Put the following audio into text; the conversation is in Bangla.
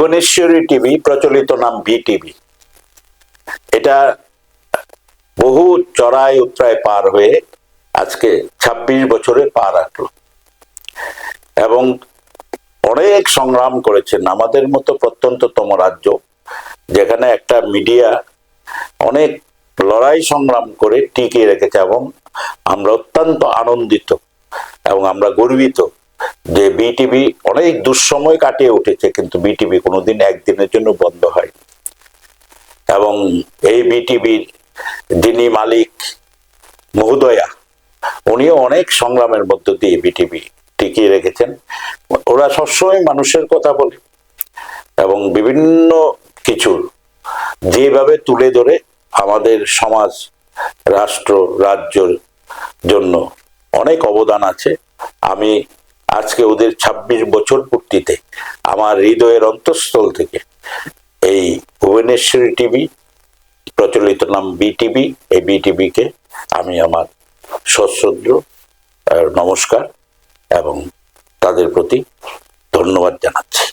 ভুবনেশ্বরী টিভি, প্রচলিত নাম বিটিভি, এটা বহু চড়াই উতরাই পার হয়ে আজকে ২৬ বছরে পা রাখলো এবং অনেক সংগ্রাম করেছেন। আমাদের মতো প্রত্যন্ততম রাজ্য, যেখানে একটা মিডিয়া অনেক লড়াই সংগ্রাম করে টিকিয়ে রেখেছে, এবং আমরা অত্যন্ত আনন্দিত এবং আমরা গর্বিত যে বিটিভি অনেক দুঃসময় কাটিয়ে উঠেছে, কিন্তু বিটিভি কোনোদিন একদিনের জন্য বন্ধ হয়। এবং এই বিটিভির যিনি মালিক মহোদয়া, উনিও অনেক সংগ্রামের মধ্য দিয়ে বিটিভি টিকিয়ে রেখেছেন। ওরা সবসময় মানুষের কথা বলে এবং বিভিন্ন কিছু যেভাবে তুলে ধরে আমাদের সমাজ, রাষ্ট্র, রাজ্যের জন্য অনেক অবদান আছে। আমি আজকে ওদের ২৬ বছর পূর্তিতে আমার হৃদয়ের অন্তঃস্থল থেকে এই ভুবনেশ্বরী টিভি, প্রচলিত নাম বিটিভি, এই বিটিভিকে আমি আমার সশ্রদ্ধ নমস্কার এবং তাদের প্রতি ধন্যবাদ জানাচ্ছি।